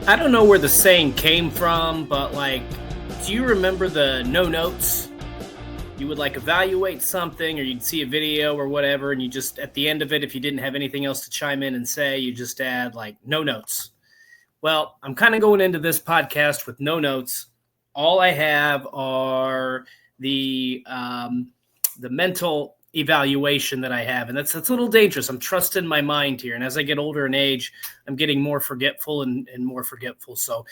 I don't know where the saying came from, but do you remember the no notes? You would evaluate something, or you'd see a video or whatever, and you just, at the end of it, if you didn't have anything else to chime in and say, you just add no notes. Well, I'm kind of going into this podcast with no notes. All I have are the mental evaluation that I have, and that's a little dangerous. I'm trusting my mind here, and as I get older in age, I'm getting more forgetful and more forgetful. So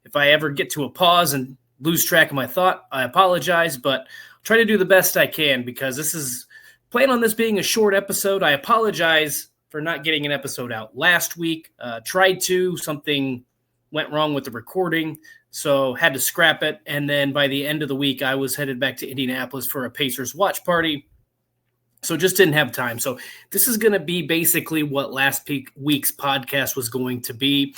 if I ever get to a pause and lose track of my thought, I apologize, but I'll try to do the best I can, because this is plan on this being a short episode. I apologize for not getting an episode out last week. Something went wrong with the recording, so had to scrap it. And then by the end of the week, I was headed back to Indianapolis for a Pacers watch party. So just didn't have time. So this is going to be basically what last week's podcast was going to be.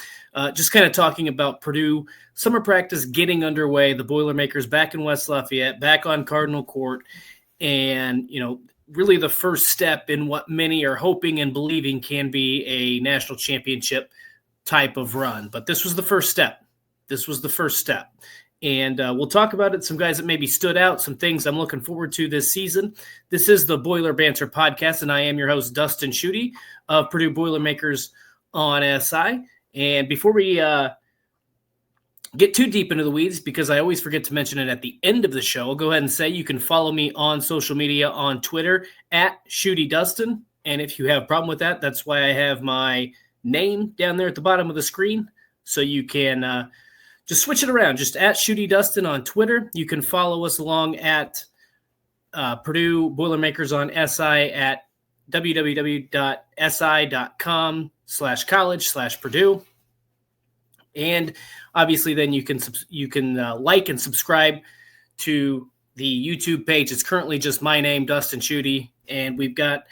Just kind of talking about Purdue summer practice getting underway, the Boilermakers back in West Lafayette, back on Cardinal Court, and, really the first step in what many are hoping and believing can be a national championship type of run. But this was the first step. And we'll talk about it. Some guys that maybe stood out, some things I'm looking forward to this season. This is the Boiler Banter podcast, and I am your host, Dustin Schutte of Purdue Boilermakers on SI. And before we get too deep into the weeds, because I always forget to mention it at the end of the show, I'll go ahead and say you can follow me on social media on Twitter at SchuttieDustin. And if you have a problem with that, that's why I have my name down there at the bottom of the screen. So you can just switch it around, just at SchuttieDustin on Twitter. You can follow us along at Purdue Boilermakers on SI at www.si.com/college/Purdue. And obviously then you can like and subscribe to the YouTube page. It's currently just my name, Dustin Schutte, and we've got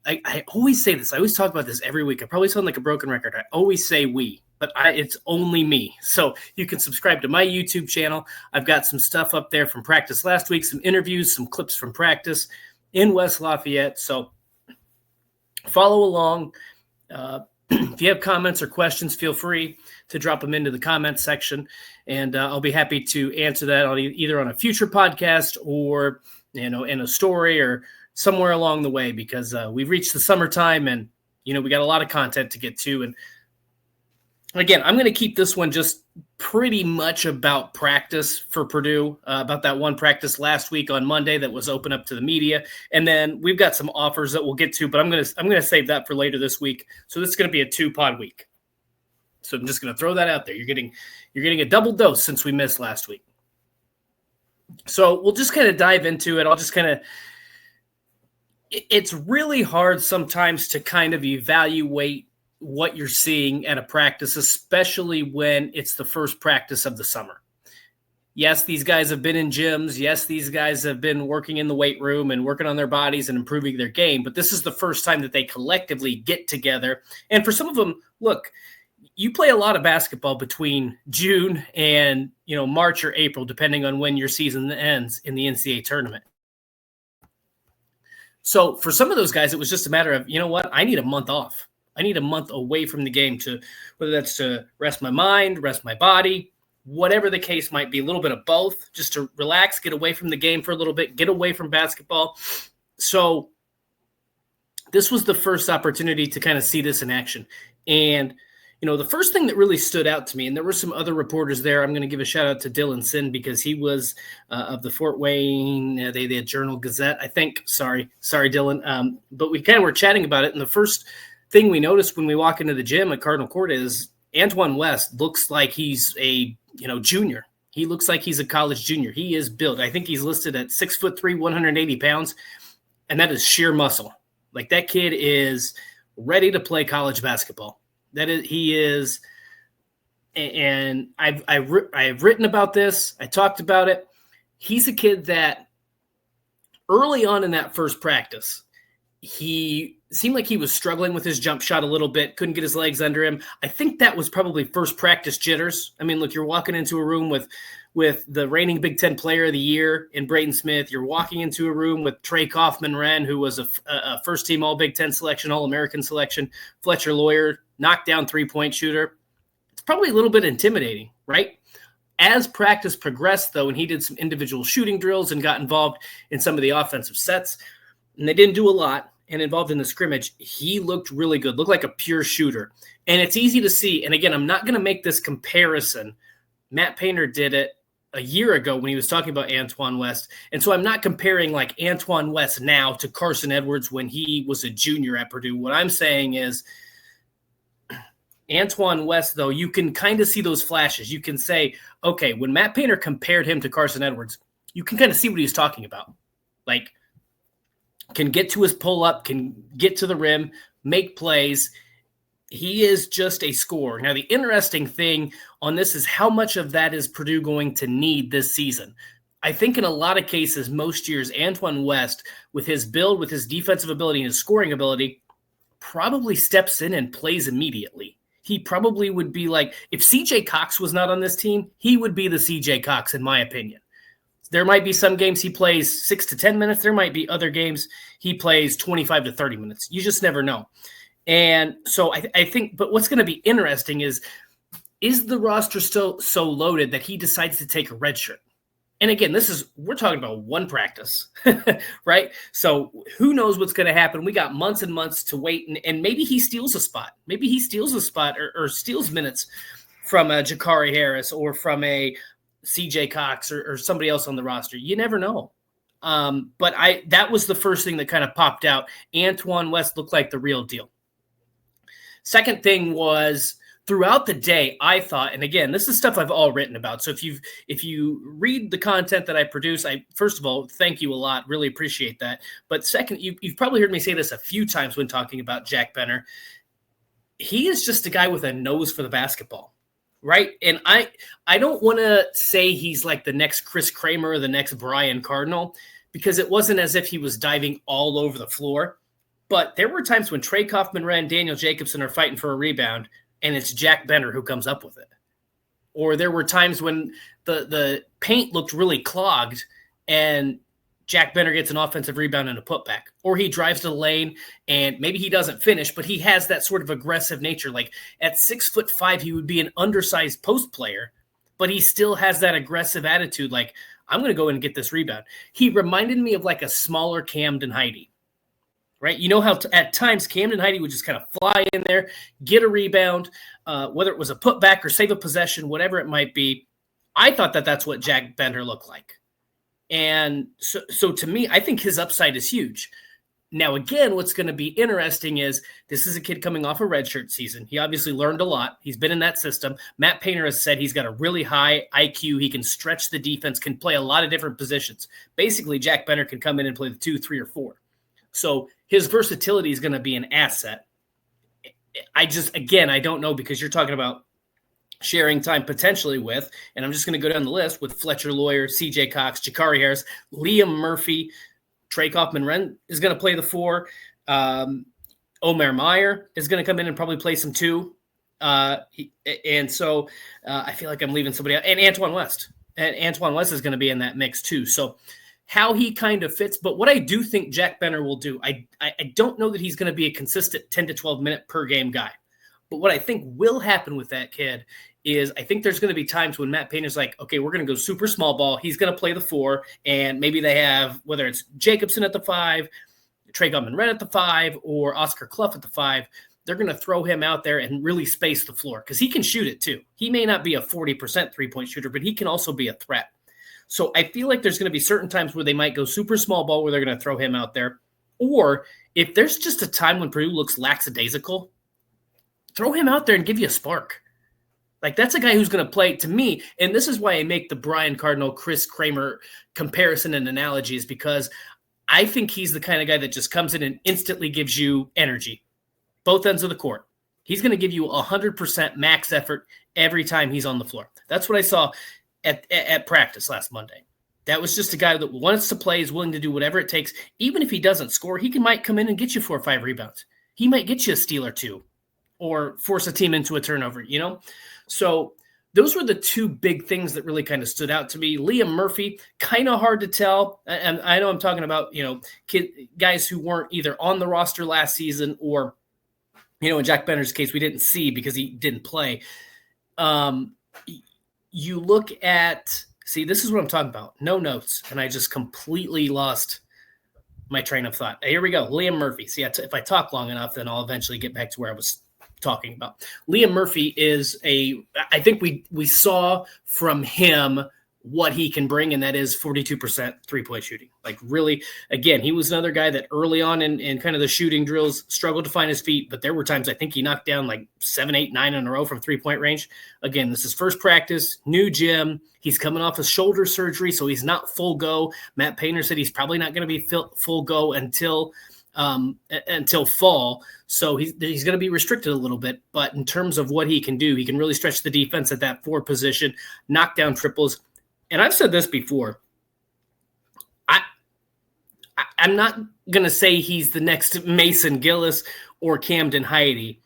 I always say this. I always talk about this every week. I probably sound like a broken record. I always say we. But it's only me. So you can subscribe to my YouTube channel. I've got some stuff up there from practice last week, some interviews, some clips from practice in West Lafayette. So follow along. If you have comments or questions, feel free to drop them into the comments section, and I'll be happy to answer that on either on a future podcast or in a story or somewhere along the way, because we've reached the summertime, and we got a lot of content to get to. And again, I'm going to keep this one just pretty much about practice for Purdue, about that one practice last week on Monday that was open up to the media. And then we've got some offers that we'll get to, but I'm going to save that for later this week. So this is going to be a 2-pod week. So I'm just going to throw that out there. You're getting a double dose since we missed last week. So we'll just kind of dive into it. It's really hard sometimes to kind of evaluate what you're seeing at a practice, especially when it's the first practice of the summer. Yes, these guys have been in gyms. Yes, these guys have been working in the weight room and working on their bodies and improving their game. But this is the first time that they collectively get together. And for some of them, look, you play a lot of basketball between June and, March or April, depending on when your season ends in the NCAA tournament. So for some of those guys, it was just a matter of, I need a month off. I need a month away from the game, to whether that's to rest my mind, rest my body, whatever the case might be, a little bit of both, just to relax, get away from the game for a little bit, get away from basketball. So this was the first opportunity to kind of see this in action. And, the first thing that really stood out to me, and there were some other reporters there. I'm going to give a shout out to Dylan Sin, because he was of the Fort Wayne, the Journal Gazette, I think. Sorry, Dylan. But we kind of were chatting about it. And the first thing we noticed when we walk into the gym at Cardinal Court is Antoine West looks like he's a junior. He looks like he's a college junior. He is built. I think he's listed at 6'3", 180 pounds, and that is sheer muscle. Like, that kid is ready to play college basketball. He is, and I've written about this. I talked about it. He's a kid that early on in that first practice, he seemed like he was struggling with his jump shot a little bit, couldn't get his legs under him. I think that was probably first practice jitters. I mean, look, you're walking into a room with the reigning Big Ten Player of the Year in Braden Smith. You're walking into a room with Trey Kaufman-Wren, who was a first-team All-Big Ten selection, All-American selection, Fletcher Lawyer, knockdown three-point shooter. It's probably a little bit intimidating, right? As practice progressed, though, and he did some individual shooting drills and got involved in some of the offensive sets, and they didn't do a lot, and involved in the scrimmage, he looked really good, looked like a pure shooter. And it's easy to see. And again, I'm not going to make this comparison. Matt Painter did it a year ago when he was talking about Antoine West. And so I'm not comparing like Antoine West now to Carson Edwards when he was a junior at Purdue. What I'm saying is Antoine West, though, you can kind of see those flashes. You can say, okay, when Matt Painter compared him to Carson Edwards, you can kind of see what he was talking about. Like, can get to his pull-up, can get to the rim, make plays. He is just a scorer. Now, the interesting thing on this is how much of that is Purdue going to need this season. I think in a lot of cases, most years, Antoine West, with his build, with his defensive ability and his scoring ability, probably steps in and plays immediately. He probably would be like, if C.J. Cox was not on this team, he would be the C.J. Cox, in my opinion. There might be some games he plays 6 to 10 minutes. There might be other games he plays 25 to 30 minutes. You just never know. And so I think, but what's going to be interesting is the roster still so loaded that he decides to take a red shirt? And again, we're talking about one practice, right? So who knows what's going to happen? We got months and months to wait, and maybe he steals a spot. Maybe he steals a spot or steals minutes from a Ja'Carri Harris or from a CJ Cox or somebody else on the roster. You never know. But that was the first thing that kind of popped out. Antoine West looked like the real deal. Second thing was throughout the day, I thought, and again, this is stuff I've all written about. So if you read the content that I produce, first of all, thank you a lot. Really appreciate that. But second, you've probably heard me say this a few times when talking about Jack Banter. He is just a guy with a nose for the basketball. Right. And I don't want to say he's like the next Chris Kramer or the next Brian Cardinal, because it wasn't as if he was diving all over the floor. But there were times when Trey Kaufman-Wren, Daniel Jacobson are fighting for a rebound, and it's Jack Banter who comes up with it. Or there were times when the paint looked really clogged and Jack Banter gets an offensive rebound and a putback, or he drives to the lane and maybe he doesn't finish, but he has that sort of aggressive nature. Like at 6'5", he would be an undersized post player, but he still has that aggressive attitude. Like, I'm going to go in and get this rebound. He reminded me of like a smaller Camden Heide, right? You know how at times Camden Heide would just kind of fly in there, get a rebound, whether it was a putback or save a possession, whatever it might be. I thought that's what Jack Banter looked like. And so to me, I think his upside is huge. Now, again, what's going to be interesting is this is a kid coming off a redshirt season. He obviously learned a lot. He's been in that system. Matt Painter has said he's got a really high IQ. He can stretch the defense, can play a lot of different positions. Basically, Jack Banter can come in and play the 2, 3, or 4. So his versatility is going to be an asset. I don't know, because you're talking about sharing time potentially with, and I'm just going to go down the list with Fletcher Lawyer, CJ Cox, Ja'Carri Harris, Liam Murphy, Trey Kaufman-Wren is going to play the 4. Omer Meyer is going to come in and probably play some 2. And so I feel like I'm leaving somebody out. And Antoine West. And Antoine West is going to be in that mix too. So how he kind of fits. But what I do think Jack Banter will do, I don't know that he's going to be a consistent 10 to 12 minute per game guy. But what I think will happen with that kid is I think there's going to be times when Matt Painter's like, okay, we're going to go super small ball. He's going to play the 4, and maybe they have, whether it's Jacobson at the 5, Trey Kaufman-Wren at the 5, or Oscar Clough at the 5, they're going to throw him out there and really space the floor because he can shoot it too. He may not be a 40% three-point shooter, but he can also be a threat. So I feel like there's going to be certain times where they might go super small ball where they're going to throw him out there. Or if there's just a time when Purdue looks lackadaisical, throw him out there and give you a spark. Like, that's a guy who's going to play, to me, and this is why I make the Brian Cardinal, Chris Kramer comparison and analogy, is because I think he's the kind of guy that just comes in and instantly gives you energy, both ends of the court. He's going to give you 100% max effort every time he's on the floor. That's what I saw at practice last Monday. That was just a guy that wants to play, is willing to do whatever it takes. Even if he doesn't score, might come in and get you 4 or 5 rebounds. He might get you a steal or 2 or force a team into a turnover, you know? So those were the 2 big things that really kind of stood out to me. Liam Murphy, kind of hard to tell. And I know I'm talking about, guys who weren't either on the roster last season or, in Jack Banter's case, we didn't see because he didn't play. You look at – see, this is what I'm talking about. No notes, and I just completely lost my train of thought. Here we go. Liam Murphy. See, if I talk long enough, then I'll eventually get back to where I was talking about. Liam Murphy is I think we saw from him what he can bring, and that is 42% three-point shooting. Like, really, again, he was another guy that early on in kind of the shooting drills struggled to find his feet, but there were times I think he knocked down like 7, 8, 9 in a row from three-point range. Again, this is first practice, new gym. He's coming off his shoulder surgery, so he's not full go. Matt Painter said he's probably not going to be full go until fall. So he's going to be restricted a little bit, but in terms of what he can do, he can really stretch the defense at that 4 position, knock down triples. And I've said this before. I'm not going to say he's the next Mason Gillis or Camden Heide,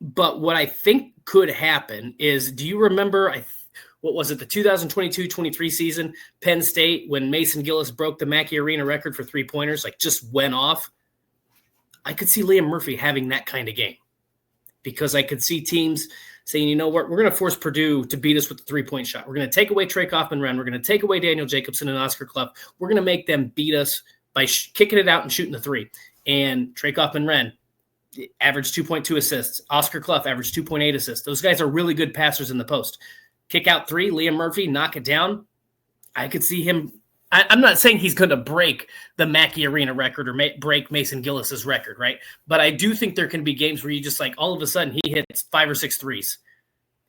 but what I think could happen is, do you remember, what was it, the 2022-23 season, Penn State, when Mason Gillis broke the Mackey Arena record for three-pointers, like just went off? I could see Liam Murphy having that kind of game, because I could see teams saying, you know what, we're going to force Purdue to beat us with the three-point shot. We're going to take away Trey Kaufman-Renn. We're going to take away Daniel Jacobson and Oscar Clough. We're going to make them beat us by kicking it out and shooting the three. And Trey Kaufman-Renn averaged 2.2 assists. Oscar Clough averaged 2.8 assists. Those guys are really good passers in the post. Kick out three, Liam Murphy, knock it down. I could see him. I'm not saying he's going to break the Mackey Arena record or break Mason Gillis's record, right? But I do think there can be games where you just like all of a sudden he hits 5 or 6 threes.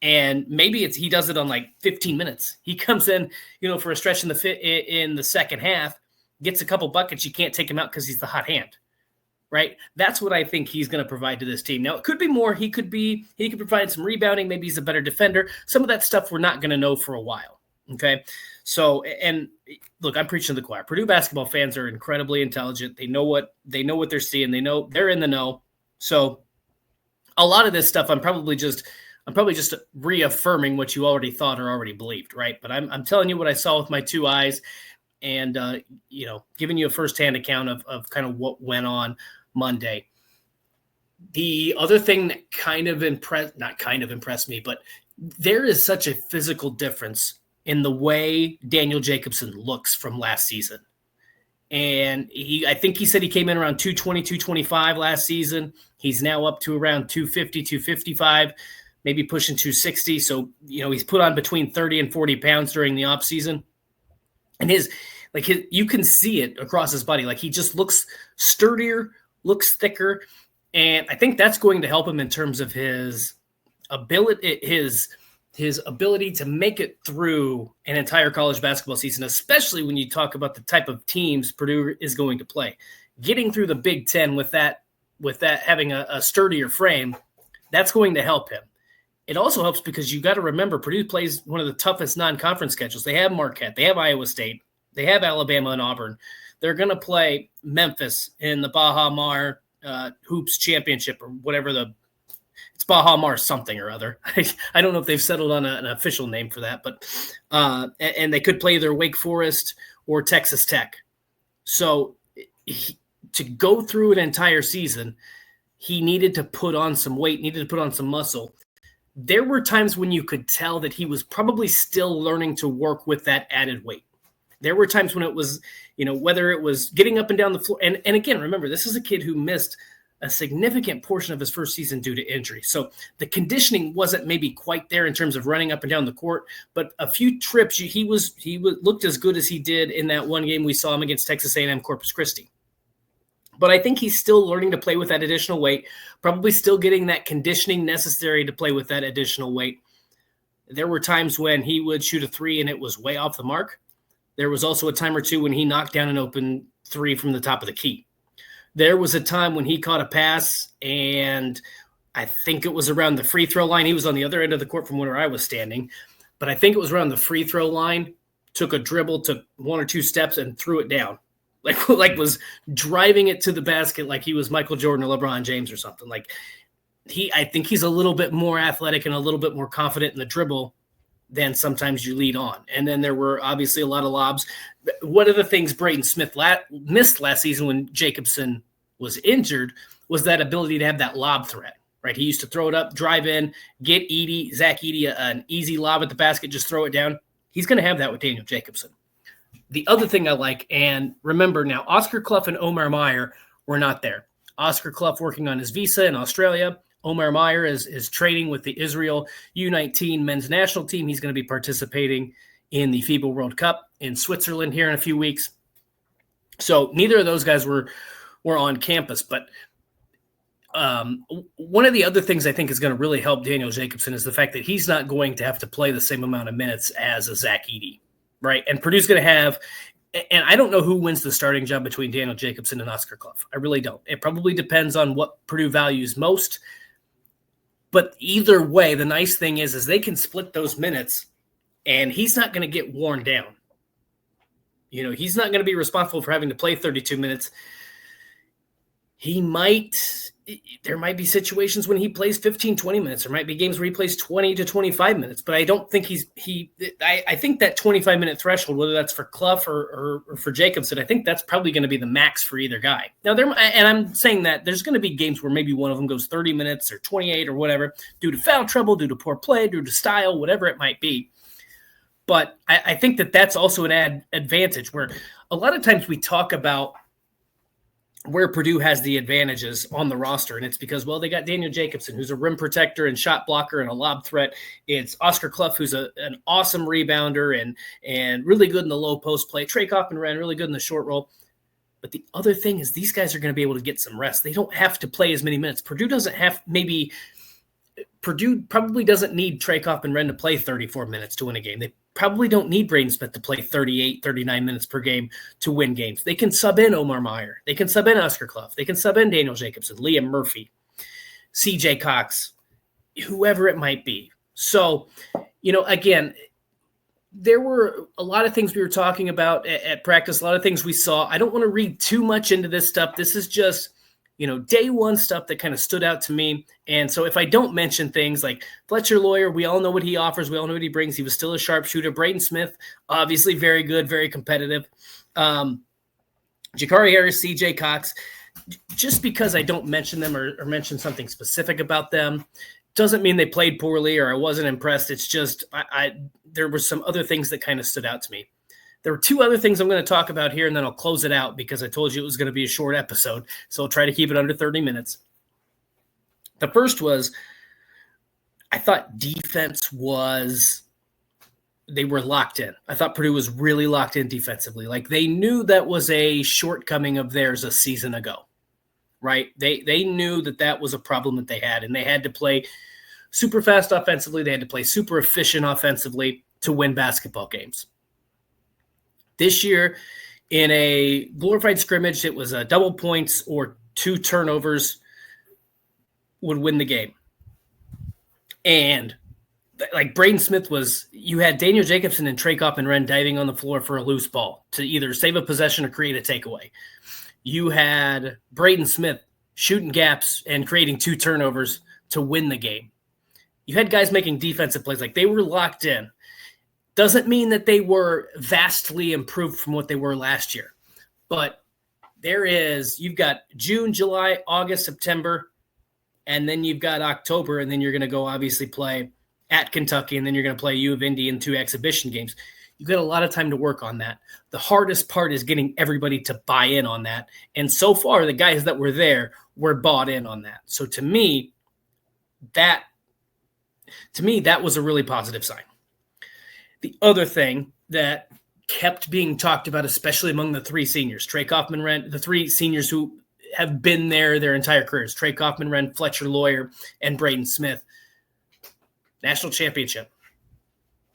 And maybe he does it on like 15 minutes. He comes in, for a stretch in the second half, gets a couple buckets. You can't take him out because he's the hot hand, right? That's what I think he's going to provide to this team. Now, it could be more. He could provide some rebounding. Maybe he's a better defender. Some of that stuff we're not going to know for a while. Okay. So, and look, I'm preaching to the choir. Purdue basketball fans are incredibly intelligent. They know what they're seeing. They know they're in the know. So a lot of this stuff, I'm probably just reaffirming what you already thought or already believed. Right. But I'm telling you what I saw with my 2 eyes and, giving you a firsthand account of kind of what went on Monday. The other thing that not kind of impressed me, but there is such a physical difference in the way Daniel Jacobson looks from last season. And I think he said he came in around 220, 225 last season. He's now up to around 250, 255, maybe pushing 260. So, he's put on between 30 and 40 pounds during the offseason. And you can see it across his body. Like, he just looks sturdier, looks thicker. And I think that's going to help him in terms of his ability to make it through an entire college basketball season, especially when you talk about the type of teams Purdue is going to play. Getting through the Big Ten with that having a sturdier frame, that's going to help him. It also helps because you got to remember Purdue plays one of the toughest non-conference schedules. They have Marquette, they have Iowa State, they have Alabama and Auburn. They're going to play Memphis in the Baha Mar Hoops Championship or whatever it's Baha Mar something or other. I don't know if they've settled on an official name for that, but and they could play either Wake Forest or Texas Tech. So to go through an entire season, he needed to put on some weight, needed to put on some muscle. There were times when you could tell that he was probably still learning to work with that added weight. There were times when it was, whether it was getting up and down the floor. And again, remember, this is a kid who missed a significant portion of his first season due to injury. So the conditioning wasn't maybe quite there in terms of running up and down the court, but a few trips, he looked as good as he did in that one game we saw him against Texas A&M Corpus Christi. But I think he's still learning to play with that additional weight, probably still getting that conditioning necessary to play with that additional weight. There were times when he would shoot a three and it was way off the mark. There was also a time or two when he knocked down an open three from the top of the key. There was a time when he caught a pass, and I think it was around the free throw line. He was on the other end of the court from where I was standing, but I think it was around the free throw line, took a dribble, took 1 or 2 steps, and threw it down. Like was driving it to the basket like he was Michael Jordan or LeBron James or something. I think he's a little bit more athletic and a little bit more confident in the dribble than sometimes you lead on. And then there were obviously a lot of lobs. One of the things Brayton Smith missed last season when Jacobson was injured was that ability to have that lob threat, right? He used to throw it up, drive in, get Zach Edey an easy lob at the basket, just throw it down. He's going to have that with Daniel Jacobson. The other thing I like, and remember now, Oscar Clough and Omar Meyer were not there. Oscar Clough working on his visa in Australia. Omar Meyer is training with the Israel U19 men's national team. He's going to be participating in the FIBA World Cup in Switzerland here in a few weeks. So neither of those guys were on campus. But one of the other things I think is going to really help Daniel Jacobson is the fact that he's not going to have to play the same amount of minutes as a Zach Edey, right? And Purdue's going to have – and I don't know who wins the starting job between Daniel Jacobson and Oscar Clough. I really don't. It probably depends on what Purdue values most. But either way, the nice thing is they can split those minutes, and he's not going to get worn down. He's not going to be responsible for having to play 32 minutes. There might be situations when he plays 15, 20 minutes. There might be games where he plays 20 to 25 minutes, but I don't think I think that 25-minute threshold, whether that's for Clough or for Jacobson, I think that's probably going to be the max for either guy. Now, and I'm saying that there's going to be games where maybe one of them goes 30 minutes or 28 or whatever, due to foul trouble, due to poor play, due to style, whatever it might be. But I think that's also an advantage where a lot of times we talk about where Purdue has the advantages on the roster, and it's because, well, they got Daniel Jacobson, who's a rim protector and shot blocker and a lob threat. It's Oscar Clough, who's an awesome rebounder and really good in the low post play. Trey Coffman-Wren, really good in the short roll. But the other thing is these guys are going to be able to get some rest. They don't have to play as many minutes. Purdue probably doesn't need Trey Coffman-Wren to play 34 minutes to win a game. They probably don't need Braden Smith to play 38, 39 minutes per game to win games. They can sub in Omar Meyer. They can sub in Oscar Clough. They can sub in Daniel Jacobson, Liam Murphy, CJ Cox, whoever it might be. So, again, there were a lot of things we were talking about at practice, a lot of things we saw. I don't want to read too much into this stuff. This is just day one stuff that kind of stood out to me. And so if I don't mention things like Fletcher Lawyer, we all know what he offers. We all know what he brings. He was still a sharpshooter. Braden Smith, obviously very good, very competitive. Jakari Harris, CJ Cox, just because I don't mention them or mention something specific about them doesn't mean they played poorly or I wasn't impressed. It's just there were some other things that kind of stood out to me. There were two other things I'm going to talk about here, and then I'll close it out because I told you it was going to be a short episode, so I'll try to keep it under 30 minutes. The first was I thought defense they were locked in. I thought Purdue was really locked in defensively. Like they knew that was a shortcoming of theirs a season ago, right? They knew that was a problem that they had, and they had to play super fast offensively. They had to play super efficient offensively to win basketball games. This year, in a glorified scrimmage, it was double points or 2 turnovers would win the game. And like Braden Smith you had Daniel Jacobson and Trey Coffman-Wren diving on the floor for a loose ball to either save a possession or create a takeaway. You had Braden Smith shooting gaps and creating 2 turnovers to win the game. You had guys making defensive plays. Like they were locked in. Doesn't mean that they were vastly improved from what they were last year. But you've got June, July, August, September, and then you've got October, and then you're going to go obviously play at Kentucky, and then you're going to play U of Indy in 2 exhibition games. You've got a lot of time to work on that. The hardest part is getting everybody to buy in on that. And so far, the guys that were there were bought in on that. So to me, that was a really positive sign. The other thing that kept being talked about, especially among the 3 seniors, Trey Coffman-Wren, the 3 seniors who have been there their entire careers, Trey Coffman-Wren, Fletcher Lawyer, and Braden Smith, national championship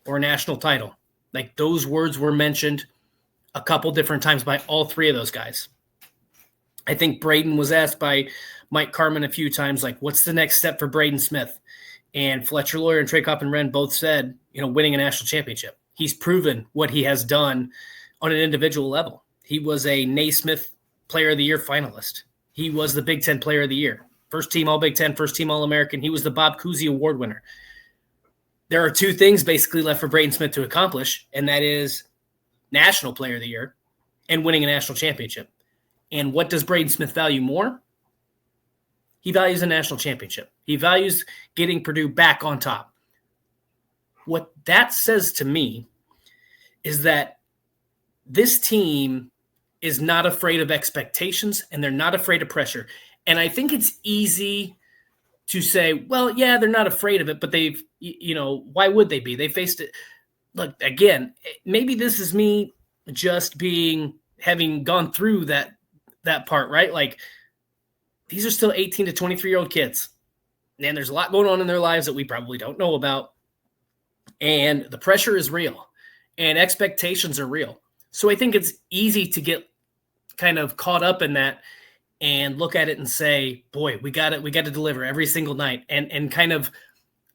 or national title. Like those words were mentioned a couple different times by all 3 of those guys. I think Braden was asked by Mike Carmen a few times, like, what's the next step for Braden Smith? And Fletcher Lawyer and Trey Coffman-Wren both said, winning a national championship. He's proven what he has done on an individual level. He was a Naismith Player of the Year finalist. He was the Big Ten Player of the Year. First team All-Big Ten, first team All-American. He was the Bob Cousy Award winner. There are 2 things basically left for Braden Smith to accomplish, and that is National Player of the Year and winning a national championship. And what does Braden Smith value more? He values a national championship. He values getting Purdue back on top. What that says to me is that this team is not afraid of expectations and they're not afraid of pressure. And I think it's easy to say, well, yeah, they're not afraid of it, but they've, why would they be? They faced it. Look, again, maybe this is me just having gone through that part, right? Like, these are still 18 to 23-year-old kids. And there's a lot going on in their lives that we probably don't know about. And the pressure is real and expectations are real. So I think it's easy to get kind of caught up in that and look at it and say, boy, we got to deliver every single night and kind of,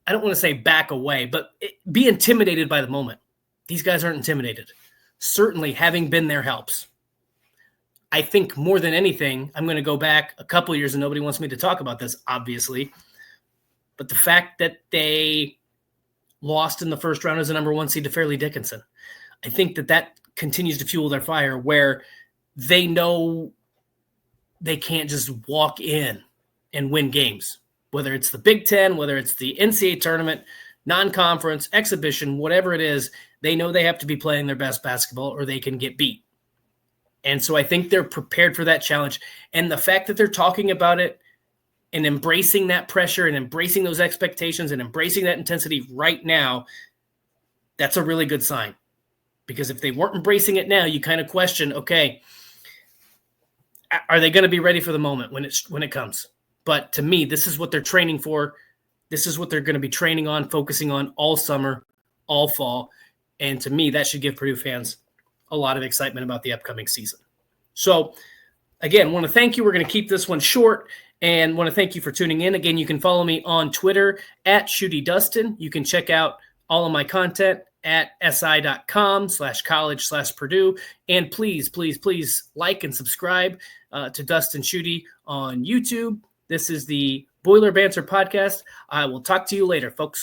I don't want to say back away, but be intimidated by the moment. These guys aren't intimidated. Certainly having been there helps. I think more than anything, I'm going to go back a couple years and nobody wants me to talk about this, obviously. But the fact that they lost in the first round as a number 1 seed to Fairleigh Dickinson, I think that continues to fuel their fire where they know they can't just walk in and win games, whether it's the Big Ten, whether it's the NCAA tournament, non-conference, exhibition, whatever it is, they know they have to be playing their best basketball or they can get beat. And so I think they're prepared for that challenge. And the fact that they're talking about it and embracing that pressure and embracing those expectations and embracing that intensity right now, that's a really good sign. Because if they weren't embracing it now, you kind of question, okay, are they going to be ready for the moment when it comes? But to me, this is what they're training for. This is what they're going to be training on, focusing on all summer, all fall. And to me, that should give Purdue fans a lot of excitement about the upcoming season. So, again, want to thank you. We're going to keep this one short and want to thank you for tuning in. Again, you can follow me on Twitter at Schutte. You can check out all of my content at si.com/college/Purdue. And please, please, please like and subscribe to Dustin Schutte on YouTube. This is the Boiler Banter podcast. I will talk to you later, folks.